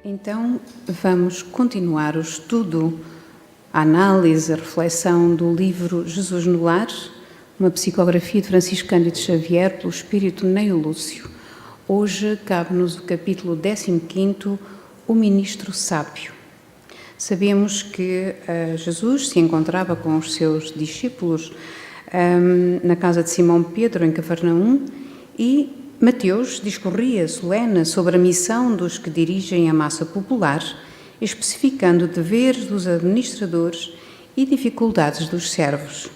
Então, vamos continuar o estudo, a análise, a reflexão do livro Jesus no Lar, uma psicografia de Francisco Cândido Xavier pelo espírito Neio Lúcio. Hoje cabe-nos o capítulo 15, o Ministro Sábio. Sabemos que Jesus se encontrava com os seus discípulos na casa de Simão Pedro, em Cafarnaum, e Mateus discorria solene sobre a missão dos que dirigem a massa popular, especificando deveres dos administradores e dificuldades dos servos.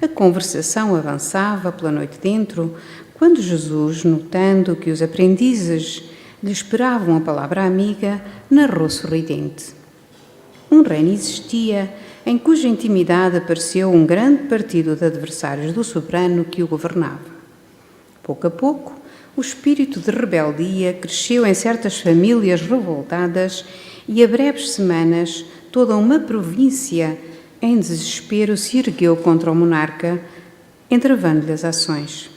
A conversação avançava pela noite dentro, quando Jesus, notando que os aprendizes lhe esperavam a palavra amiga, narrou sorridente. Um reino existia em cuja intimidade apareceu um grande partido de adversários do soberano que o governava. Pouco a pouco, o espírito de rebeldia cresceu em certas famílias revoltadas e, a breves semanas, toda uma província em desespero se ergueu contra o monarca, entravando-lhe as ações.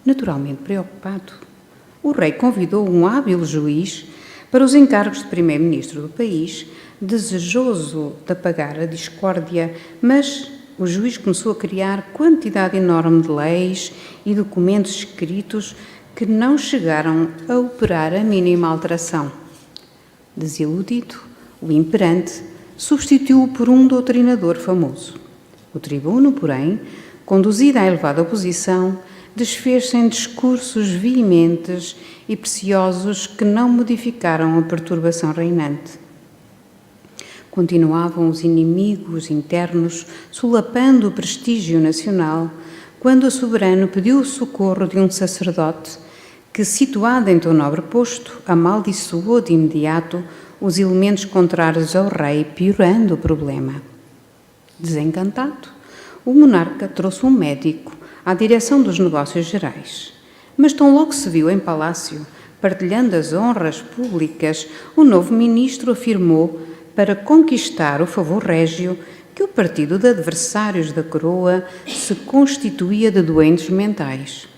Naturalmente preocupado, o rei convidou um hábil juiz para os encargos de primeiro-ministro do país, desejoso de apagar a discórdia, mas o juiz começou a criar quantidade enorme de leis e documentos escritos que não chegaram a operar a mínima alteração. Desiludido, o imperante substituiu-o por um doutrinador famoso. O tribuno, porém, conduzido à elevada oposição, desfez-se em discursos veementes e preciosos que não modificaram a perturbação reinante. Continuavam os inimigos internos, solapando o prestígio nacional, quando o soberano pediu o socorro de um sacerdote que, situado em tão nobre posto, amaldiçoou de imediato os elementos contrários ao rei, piorando o problema. Desencantado, o monarca trouxe um médico à direção dos negócios gerais, mas tão logo se viu em palácio, partilhando as honras públicas, o novo ministro afirmou, para conquistar o favor régio, que o partido de adversários da coroa se constituía de doentes mentais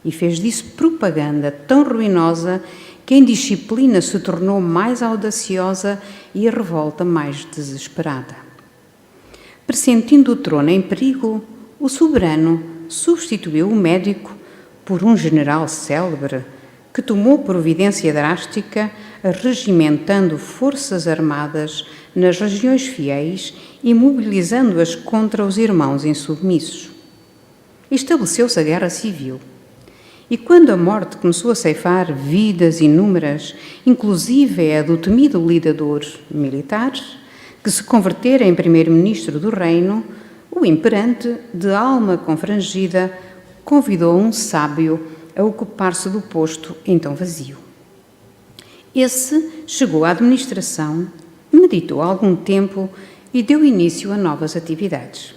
e fez disso propaganda tão ruinosa que a indisciplina se tornou mais audaciosa e a revolta mais desesperada. Pressentindo o trono em perigo, o soberano substituiu o médico por um general célebre que tomou providência drástica, regimentando forças armadas nas regiões fiéis e mobilizando-as contra os irmãos insubmissos. Estabeleceu-se a guerra civil. E quando a morte começou a ceifar vidas inúmeras, inclusive a do temido lidador militar, que se convertera em primeiro-ministro do reino, o imperante, de alma confrangida, convidou um sábio a ocupar-se do posto então vazio. Esse chegou à administração, meditou algum tempo e deu início a novas atividades.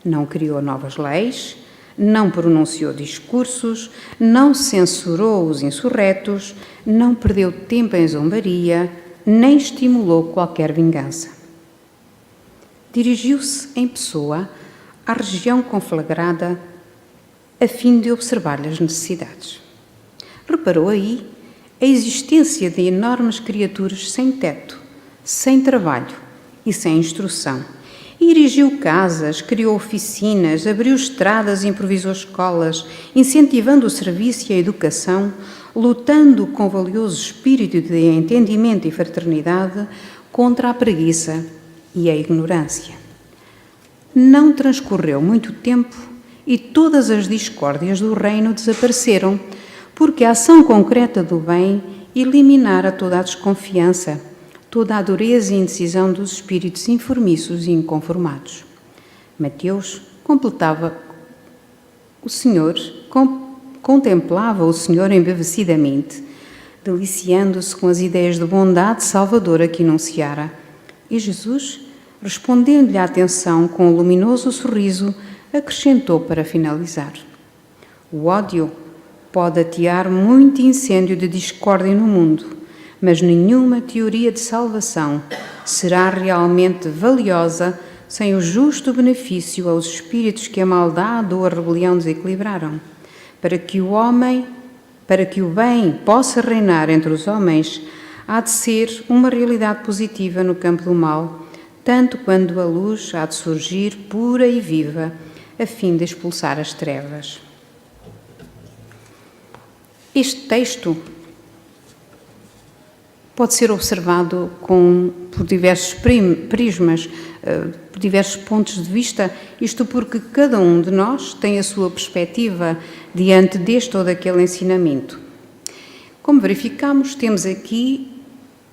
Não criou novas leis, não pronunciou discursos, não censurou os insurretos, não perdeu tempo em zombaria, nem estimulou qualquer vingança. Dirigiu-se em pessoa à região conflagrada a fim de observar-lhe as necessidades. Reparou aí a existência de enormes criaturas sem teto, sem trabalho e sem instrução. E erigiu casas, criou oficinas, abriu estradas e improvisou escolas, incentivando o serviço e a educação, lutando com valioso espírito de entendimento e fraternidade contra a preguiça e a ignorância. Não transcorreu muito tempo e todas as discórdias do reino desapareceram, porque a ação concreta do bem eliminara toda a desconfiança, toda a dureza e indecisão dos espíritos informiços e inconformados. Mateus contemplava o Senhor embevecidamente, deliciando-se com as ideias de bondade salvadora que enunciara. E Jesus, respondendo-lhe à atenção com um luminoso sorriso, acrescentou para finalizar: o ódio pode atear muito incêndio de discórdia no mundo, mas nenhuma teoria de salvação será realmente valiosa sem o justo benefício aos espíritos que a maldade ou a rebelião desequilibraram. Para que o bem possa reinar entre os homens, há de ser uma realidade positiva no campo do mal, tanto quando a luz há de surgir pura e viva, a fim de expulsar as trevas. Este texto pode ser observado por diversos prismas, por diversos pontos de vista, isto porque cada um de nós tem a sua perspectiva diante deste ou daquele ensinamento. Como verificamos, temos aqui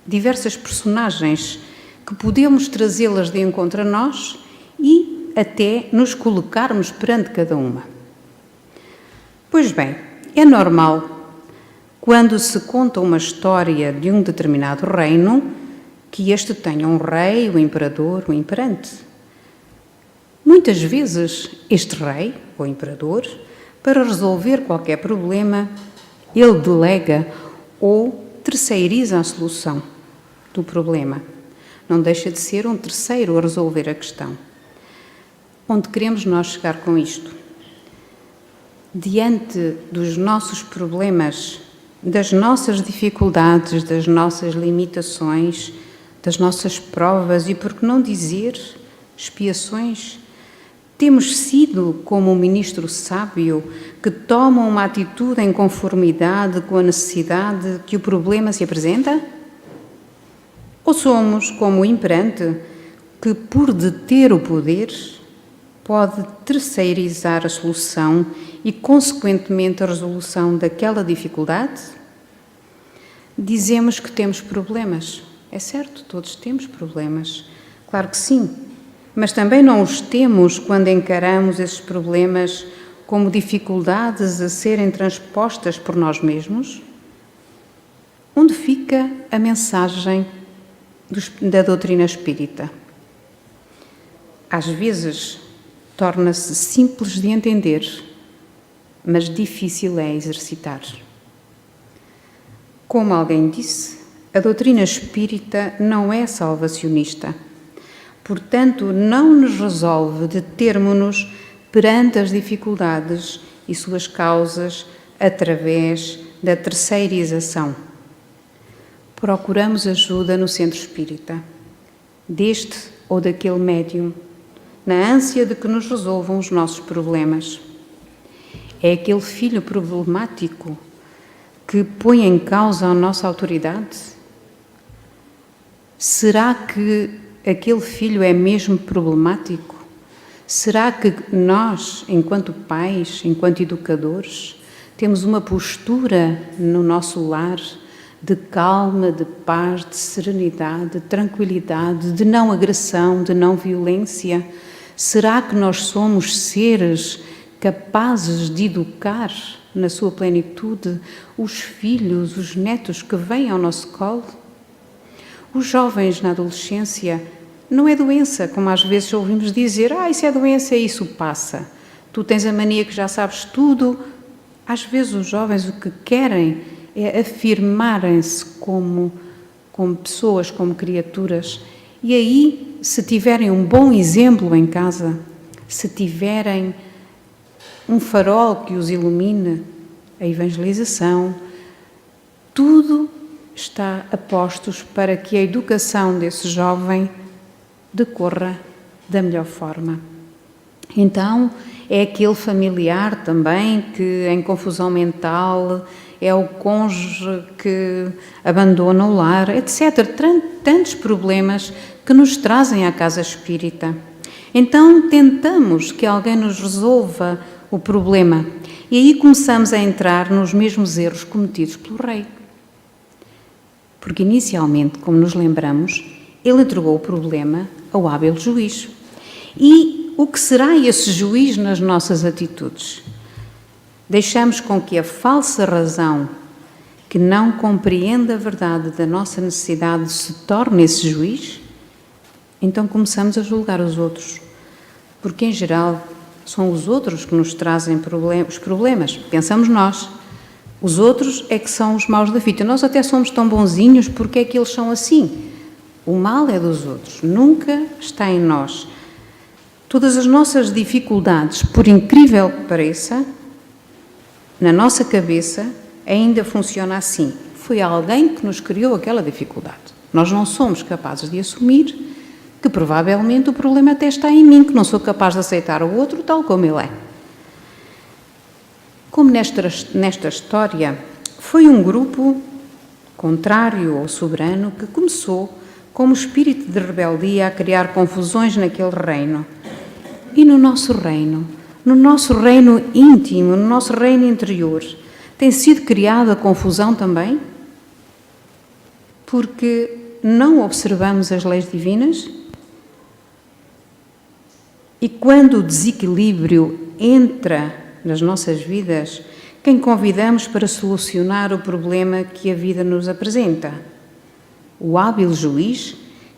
diversas personagens que podemos trazê-las de encontro a nós e até nos colocarmos perante cada uma. Pois bem, é normal, quando se conta uma história de um determinado reino, que este tenha um rei, um imperador, um imperante. Muitas vezes, este rei, ou imperador, para resolver qualquer problema, ele delega ou terceiriza a solução do problema. Não deixa de ser um terceiro a resolver a questão. Onde queremos nós chegar com isto? Diante dos nossos problemas, das nossas dificuldades, das nossas limitações, das nossas provas e, por que não dizer, expiações, temos sido como um ministro sábio que toma uma atitude em conformidade com a necessidade que o problema se apresenta? Ou somos como o imperante que, por deter o poder, pode terceirizar a solução e, consequentemente, a resolução daquela dificuldade? Dizemos que temos problemas. É certo, todos temos problemas. Claro que sim. Mas também não os temos quando encaramos esses problemas como dificuldades a serem transpostas por nós mesmos? Onde fica a mensagem da doutrina espírita? Às vezes, torna-se simples de entender, mas difícil é exercitar. Como alguém disse, a doutrina espírita não é salvacionista. Portanto, não nos resolve determos-nos perante as dificuldades e suas causas através da terceirização. Procuramos ajuda no centro espírita, deste ou daquele médium, na ânsia de que nos resolvam os nossos problemas. É aquele filho problemático que põe em causa a nossa autoridade? Será que aquele filho é mesmo problemático? Será que nós, enquanto pais, enquanto educadores, temos uma postura no nosso lar de calma, de paz, de serenidade, de tranquilidade, de não agressão, de não violência? Será que nós somos seres capazes de educar na sua plenitude os filhos, os netos que vêm ao nosso colo? Os jovens na adolescência não é doença, como às vezes ouvimos dizer, isso é doença, isso passa. Tu tens a mania que já sabes tudo. Às vezes os jovens o que querem é afirmarem-se como pessoas, como criaturas. E aí, se tiverem um bom exemplo em casa, se tiverem um farol que os ilumine, a evangelização, tudo está a postos para que a educação desse jovem decorra da melhor forma. Então, é aquele familiar também que, em confusão mental, é o cônjuge que abandona o lar, etc. Tantos problemas que nos trazem à casa espírita. Então, tentamos que alguém nos resolva o problema e aí começamos a entrar nos mesmos erros cometidos pelo rei. Porque, inicialmente, como nos lembramos, ele entregou o problema ao hábil juiz. E o que será esse juiz nas nossas atitudes? Deixamos com que a falsa razão, que não compreende a verdade da nossa necessidade, se torne esse juiz? Então começamos a julgar os outros, porque em geral são os outros que nos trazem os problemas. Pensamos nós. Os outros é que são os maus da fita. Nós até somos tão bonzinhos, porque é que eles são assim? O mal é dos outros, nunca está em nós. Todas as nossas dificuldades, por incrível que pareça, na nossa cabeça ainda funciona assim. foi alguém que nos criou aquela dificuldade. Nós não somos capazes de assumir que provavelmente o problema até está em mim, que não sou capaz de aceitar o outro tal como ele é. Como nesta história, foi um grupo contrário ao soberano que começou, como espírito de rebeldia, a criar confusões naquele reino. E no nosso reino íntimo, no nosso reino interior, tem sido criada a confusão também? Porque não observamos as leis divinas? E quando o desequilíbrio entra nas nossas vidas, quem convidamos para solucionar o problema que a vida nos apresenta? O hábil juiz,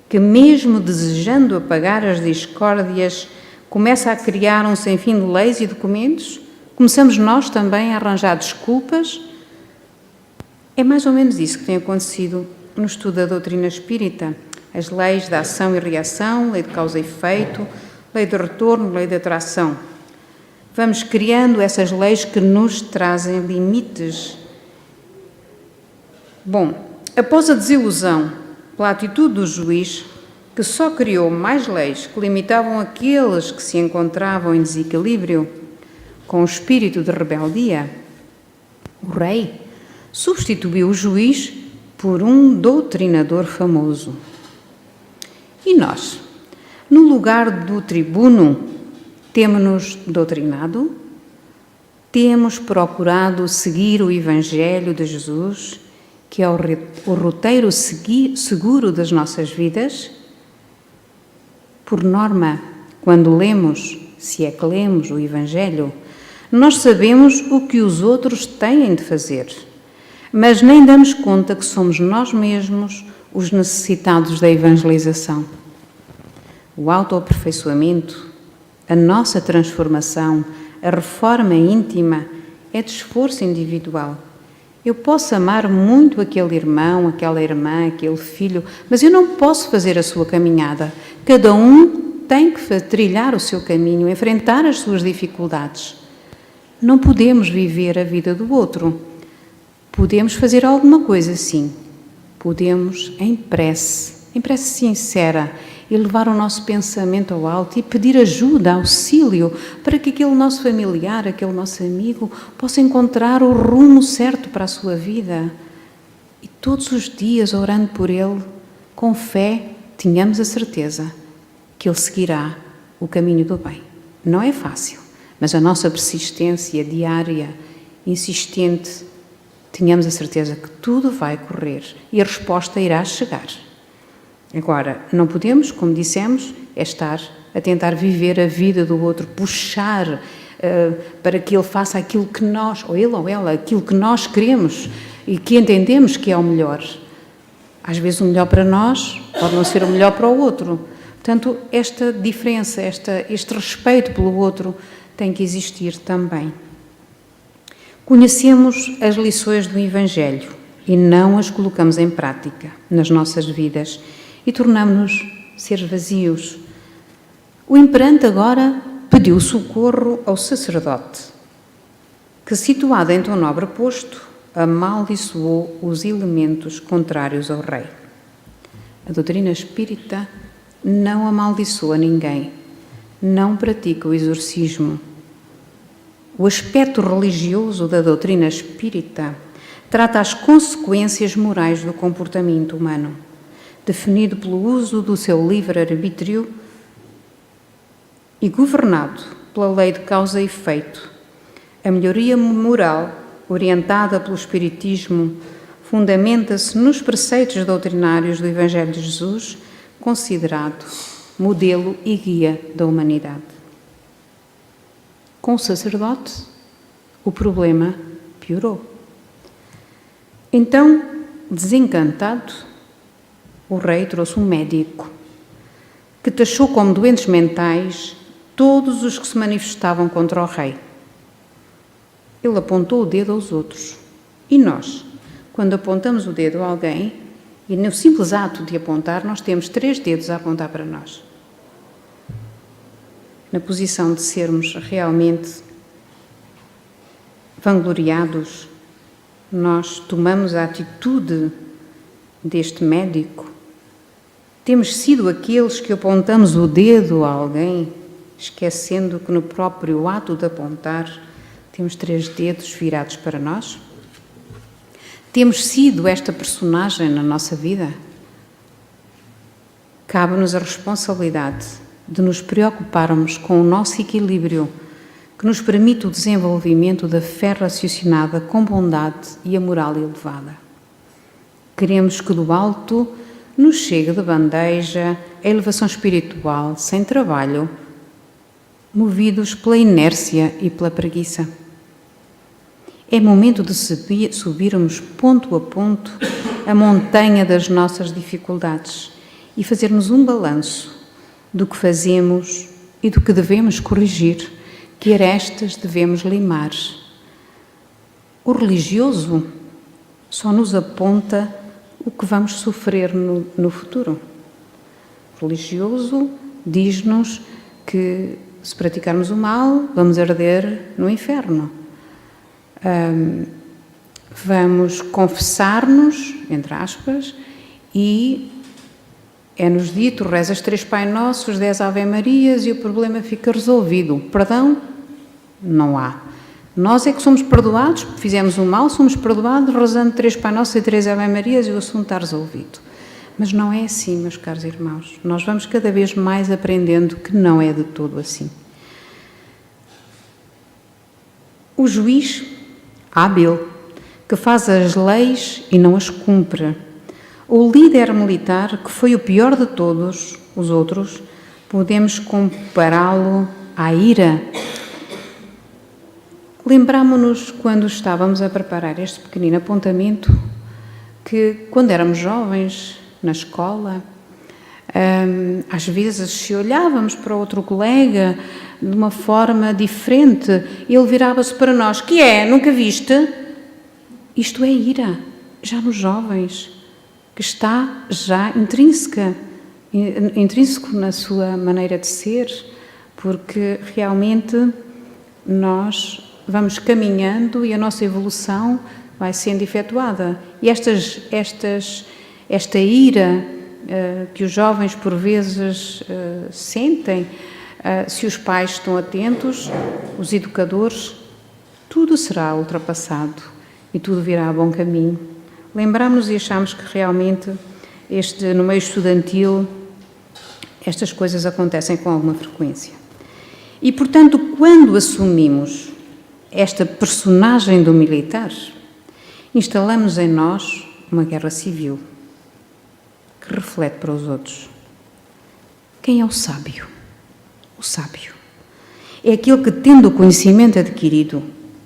que mesmo desejando apagar as discórdias, começa a criar um sem fim de leis e documentos? Começamos nós também a arranjar desculpas? É mais ou menos isso que tem acontecido no estudo da doutrina espírita. As leis da ação e reação, lei de causa e efeito, lei de retorno, lei de atração. Vamos criando essas leis que nos trazem limites. Bom, após a desilusão pela atitude do juiz, que só criou mais leis que limitavam aqueles que se encontravam em desequilíbrio, com o espírito de rebeldia, o rei substituiu o juiz por um doutrinador famoso. E nós, no lugar do tribuno, temos-nos doutrinado? Temos procurado seguir o Evangelho de Jesus, que é o roteiro seguro das nossas vidas? Por norma, quando lemos, se é que lemos o Evangelho, nós sabemos o que os outros têm de fazer, mas nem damos conta que somos nós mesmos os necessitados da evangelização. O autoaperfeiçoamento, a nossa transformação, a reforma íntima é de esforço individual. Eu posso amar muito aquele irmão, aquela irmã, aquele filho, mas eu não posso fazer a sua caminhada. Cada um tem que trilhar o seu caminho, enfrentar as suas dificuldades. Não podemos viver a vida do outro. Podemos fazer alguma coisa, sim. Podemos, em prece sincera, elevar o nosso pensamento ao alto e pedir ajuda, auxílio, para que aquele nosso familiar, aquele nosso amigo, possa encontrar o rumo certo para a sua vida. E todos os dias, orando por ele, com fé, tenhamos a certeza que ele seguirá o caminho do bem. Não é fácil, mas a nossa persistência diária, insistente, tenhamos a certeza que tudo vai correr e a resposta irá chegar. Agora, não podemos, como dissemos, estar a tentar viver a vida do outro, puxar para que ele faça aquilo que nós, ou ele ou ela, aquilo que nós queremos e que entendemos que é o melhor. Às vezes o melhor para nós pode não ser o melhor para o outro. Portanto, esta diferença, este respeito pelo outro tem que existir também. Conhecemos as lições do Evangelho e não as colocamos em prática nas nossas vidas e tornamos-nos seres vazios. O imperante agora pediu socorro ao sacerdote, que, situado em tão nobre posto, amaldiçoou os elementos contrários ao rei. A doutrina espírita não amaldiçoa ninguém, não pratica o exorcismo. O aspecto religioso da doutrina espírita trata as consequências morais do comportamento humano, definido pelo uso do seu livre-arbítrio e governado pela lei de causa e efeito. A melhoria moral, orientada pelo Espiritismo, fundamenta-se nos preceitos doutrinários do Evangelho de Jesus, considerado modelo e guia da humanidade. Com o sacerdote, o problema piorou. Então, desencantado, o rei trouxe um médico que taxou como doentes mentais todos os que se manifestavam contra o rei. Ele apontou o dedo aos outros. E nós, quando apontamos o dedo a alguém, e no simples ato de apontar, nós temos 3 dedos a apontar para nós. Na posição de sermos realmente vangloriados nós tomamos a atitude deste médico? Temos sido aqueles que apontamos o dedo a alguém, esquecendo que no próprio ato de apontar temos 3 dedos virados para nós? Temos sido esta personagem na nossa vida? Cabe-nos a responsabilidade de nos preocuparmos com o nosso equilíbrio, que nos permite o desenvolvimento da fé raciocinada com bondade e a moral elevada. Queremos que do alto nos chegue de bandeja a elevação espiritual, sem trabalho, movidos pela inércia e pela preguiça. É momento de subirmos ponto a ponto a montanha das nossas dificuldades e fazermos um balanço do que fazemos e do que devemos corrigir, que arestas devemos limar. O religioso só nos aponta o que vamos sofrer no futuro. O religioso diz-nos que se praticarmos o mal, vamos arder no inferno. Vamos confessar-nos, entre aspas, e é-nos dito, rezas 3 Pai Nossos, 10 Ave Marias e o problema fica resolvido. Perdão? Não há. Nós é que somos perdoados, fizemos o mal, somos perdoados, rezando 3 Pai Nossos e 3 Ave Marias e o assunto está resolvido. Mas não é assim, meus caros irmãos. Nós vamos cada vez mais aprendendo que não é de todo assim. O juiz hábil, que faz as leis e não as cumpre. O líder militar, que foi o pior de todos os outros, podemos compará-lo à ira. Lembramo-nos, quando estávamos a preparar este pequenino apontamento, que quando éramos jovens, na escola, às vezes se olhávamos para outro colega de uma forma diferente, ele virava-se para nós, que é? Nunca viste? Isto é ira, já nos jovens, que está já intrínseco na sua maneira de ser, porque realmente nós vamos caminhando e a nossa evolução vai sendo efetuada. E esta ira que os jovens por vezes sentem, se os pais estão atentos, os educadores, tudo será ultrapassado e tudo virá a bom caminho. Lembramos e achamos que realmente no meio estudantil estas coisas acontecem com alguma frequência. E, portanto, quando assumimos esta personagem do militar, instalamos em nós uma guerra civil que reflete para os outros. Quem é o sábio? O sábio é aquele que, tendo o conhecimento adquirido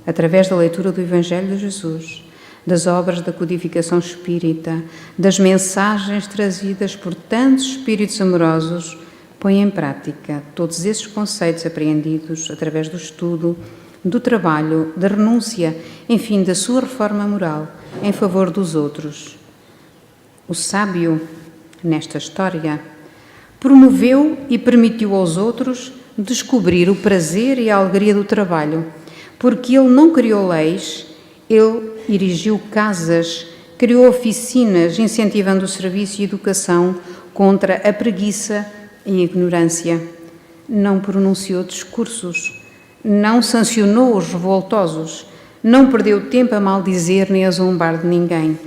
através da leitura do Evangelho de Jesus, das obras da codificação espírita, das mensagens trazidas por tantos espíritos amorosos, põe em prática todos esses conceitos apreendidos através do estudo, do trabalho, da renúncia, enfim, da sua reforma moral em favor dos outros. O sábio, nesta história, promoveu e permitiu aos outros descobrir o prazer e a alegria do trabalho, porque ele não criou leis, ele erigiu casas, criou oficinas, incentivando o serviço e a educação contra a preguiça e a ignorância. Não pronunciou discursos, não sancionou os revoltosos, não perdeu tempo a maldizer nem a zombar de ninguém.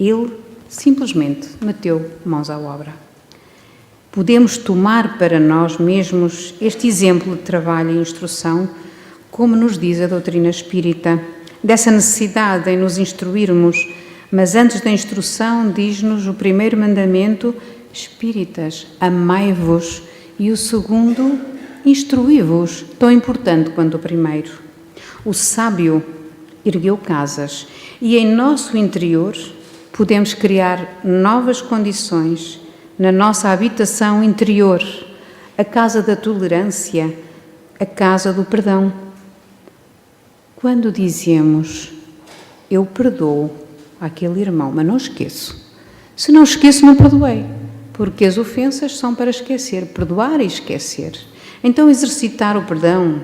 Ele simplesmente meteu mãos à obra. Podemos tomar para nós mesmos este exemplo de trabalho e instrução, como nos diz a doutrina espírita, dessa necessidade em nos instruirmos, mas antes da instrução diz-nos o primeiro mandamento: espíritas, amai-vos, e o segundo, instruí-vos, tão importante quanto o primeiro. O sábio ergueu casas e em nosso interior podemos criar novas condições na nossa habitação interior, a casa da tolerância, a casa do perdão. Quando dizemos, eu perdoo aquele irmão, mas não esqueço. Se não esqueço, não perdoei, porque as ofensas são para esquecer, perdoar e esquecer. Então, exercitar o perdão,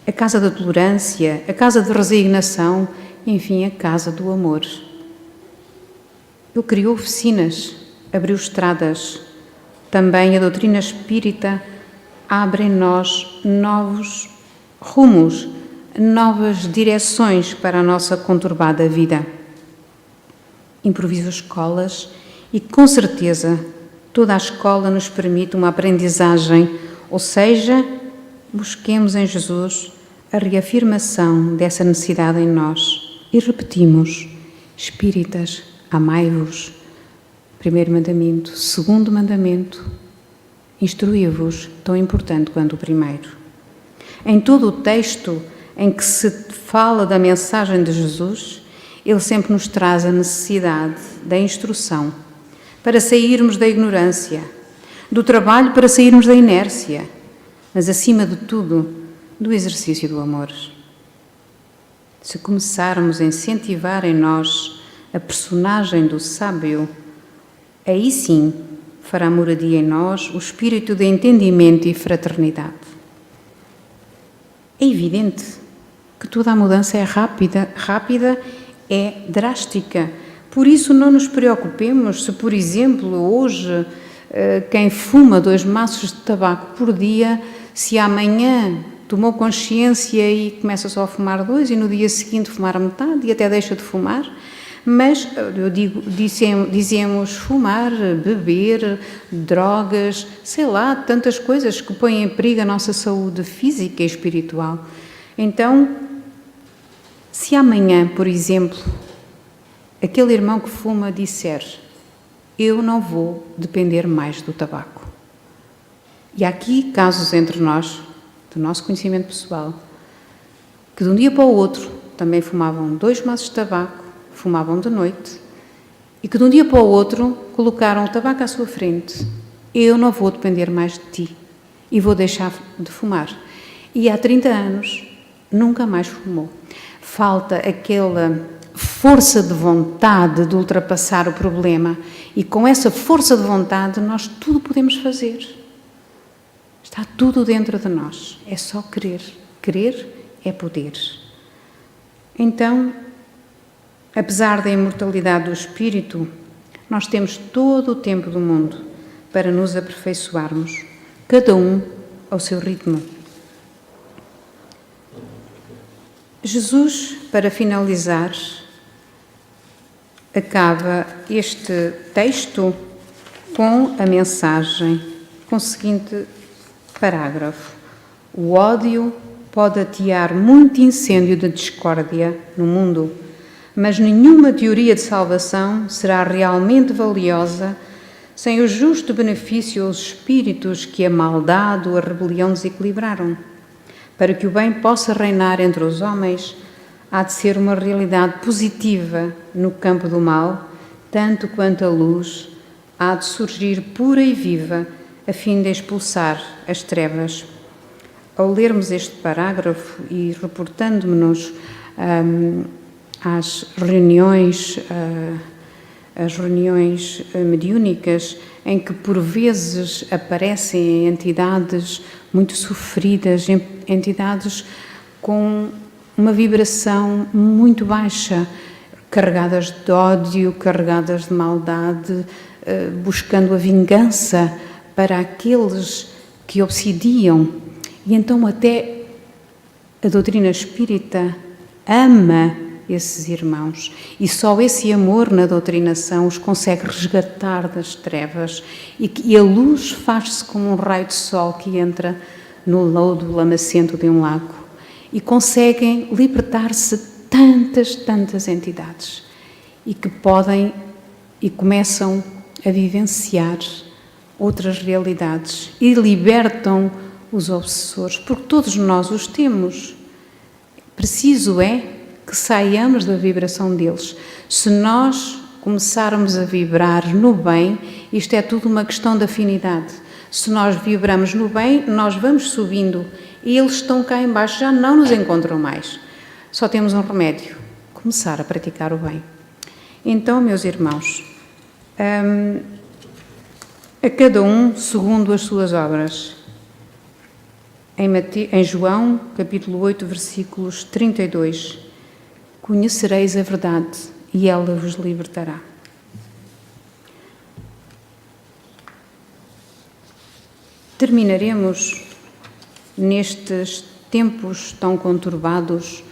a casa da tolerância, a casa de resignação, enfim, a casa do amor. Ele criou oficinas, abriu estradas. Também a doutrina espírita abre em nós novos rumos, novas direções para a nossa conturbada vida. Improvisou escolas e, com certeza, toda a escola nos permite uma aprendizagem, ou seja, busquemos em Jesus a reafirmação dessa necessidade em nós e repetimos: espíritas, amai-vos. Primeiro mandamento. Segundo mandamento, instruí-vos, tão importante quanto o primeiro. Em todo o texto em que se fala da mensagem de Jesus, ele sempre nos traz a necessidade da instrução para sairmos da ignorância, do trabalho para sairmos da inércia, mas, acima de tudo, do exercício do amor. Se começarmos a incentivar em nós a personagem do sábio, aí sim fará moradia em nós o espírito de entendimento e fraternidade. É evidente que toda a mudança é rápida, é drástica. Por isso não nos preocupemos se, por exemplo, hoje quem fuma 2 maços de tabaco por dia, se amanhã tomou consciência e começa só a fumar 2 e no dia seguinte fumar a metade e até deixa de fumar. Mas, dizemos fumar, beber, drogas, sei lá, tantas coisas que põem em perigo a nossa saúde física e espiritual. Então, se amanhã, por exemplo, aquele irmão que fuma disser: eu não vou depender mais do tabaco. E há aqui casos entre nós, do nosso conhecimento pessoal, que de um dia para o outro também fumavam 2 maços de tabaco, fumavam de noite, e que de um dia para o outro colocaram o tabaco à sua frente. Eu não vou depender mais de ti e vou deixar de fumar. E há 30 anos nunca mais fumou. Falta aquela força de vontade de ultrapassar o problema, e com essa força de vontade nós tudo podemos fazer. Está tudo dentro de nós, é só querer. Querer é poder. Então, apesar da imortalidade do espírito, nós temos todo o tempo do mundo para nos aperfeiçoarmos, cada um ao seu ritmo. Jesus, para finalizar, acaba este texto com a mensagem, com o seguinte parágrafo: o ódio pode atear muito incêndio de discórdia no mundo, mas nenhuma teoria de salvação será realmente valiosa sem o justo benefício aos espíritos que a maldade ou a rebelião desequilibraram. Para que o bem possa reinar entre os homens, há de ser uma realidade positiva no campo do mal, tanto quanto a luz há de surgir pura e viva, a fim de expulsar as trevas. Ao lermos este parágrafo e reportando-nos às reuniões mediúnicas, em que por vezes aparecem entidades muito sofridas, entidades com uma vibração muito baixa, carregadas de ódio, carregadas de maldade, buscando a vingança para aqueles que obsidiam. E então até a doutrina espírita ama esses irmãos, e só esse amor na doutrinação os consegue resgatar das trevas, e a luz faz-se como um raio de sol que entra no lodo lamacento de um lago, e conseguem libertar-se tantas entidades, e que podem e começam a vivenciar outras realidades e libertam os obsessores, porque todos nós os temos. Preciso é que saiamos da vibração deles. Se nós começarmos a vibrar no bem, isto é tudo uma questão de afinidade. Se nós vibramos no bem, nós vamos subindo e eles estão cá em baixo, já não nos encontram mais. Só temos um remédio: começar a praticar o bem. Então, meus irmãos, a cada um segundo as suas obras. Em João, capítulo 8, versículos 32, Conhecereis a verdade e ela vos libertará. Terminaremos nestes tempos tão conturbados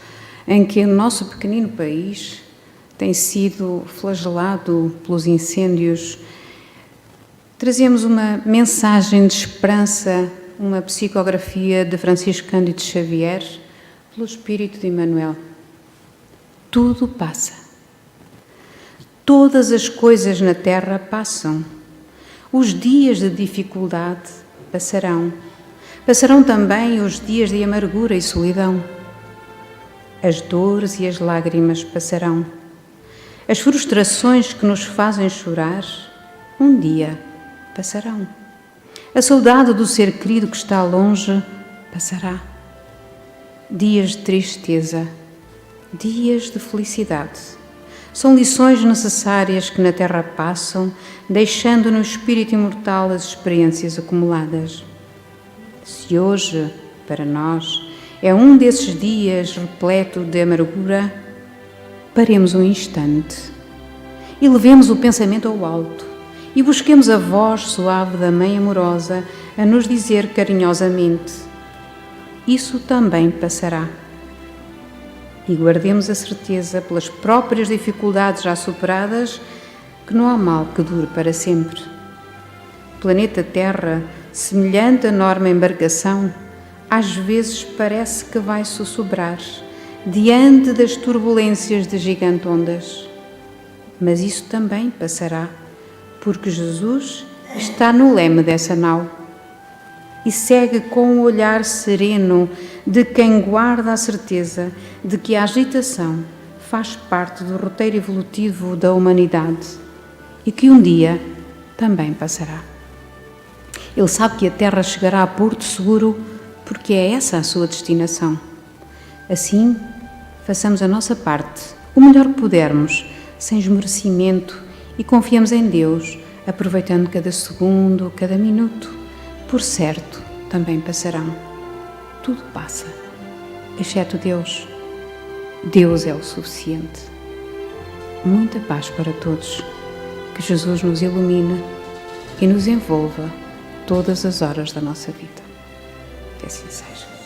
em que o nosso pequenino país tem sido flagelado pelos incêndios. Trazemos uma mensagem de esperança, uma psicografia de Francisco Cândido Xavier, pelo Espírito de Emmanuel. Tudo passa. Todas as coisas na terra passam. Os dias de dificuldade passarão. Passarão também os dias de amargura e solidão. As dores e as lágrimas passarão. As frustrações que nos fazem chorar, um dia passarão. A saudade do ser querido que está longe passará. Dias de tristeza, dias de felicidade. São lições necessárias que na terra passam, deixando no espírito imortal as experiências acumuladas. Se hoje, para nós, é um desses dias repleto de amargura, paremos um instante e levemos o pensamento ao alto e busquemos a voz suave da Mãe amorosa a nos dizer carinhosamente: isso também passará. E guardemos a certeza, pelas próprias dificuldades já superadas, que não há mal que dure para sempre. O planeta Terra, semelhante à enorme embarcação, às vezes parece que vai sussurrar diante das turbulências de gigantes ondas. Mas isso também passará, porque Jesus está no leme dessa nau e segue com o olhar sereno de quem guarda a certeza de que a agitação faz parte do roteiro evolutivo da humanidade e que um dia também passará. Ele sabe que a Terra chegará a porto seguro porque é essa a sua destinação. Assim, façamos a nossa parte, o melhor que pudermos, sem esmorecimento, e confiamos em Deus, aproveitando cada segundo, cada minuto. Por certo, também passarão. Tudo passa, exceto Deus. Deus é o suficiente. Muita paz para todos. Que Jesus nos ilumine e nos envolva todas as horas da nossa vida. Que assim seja.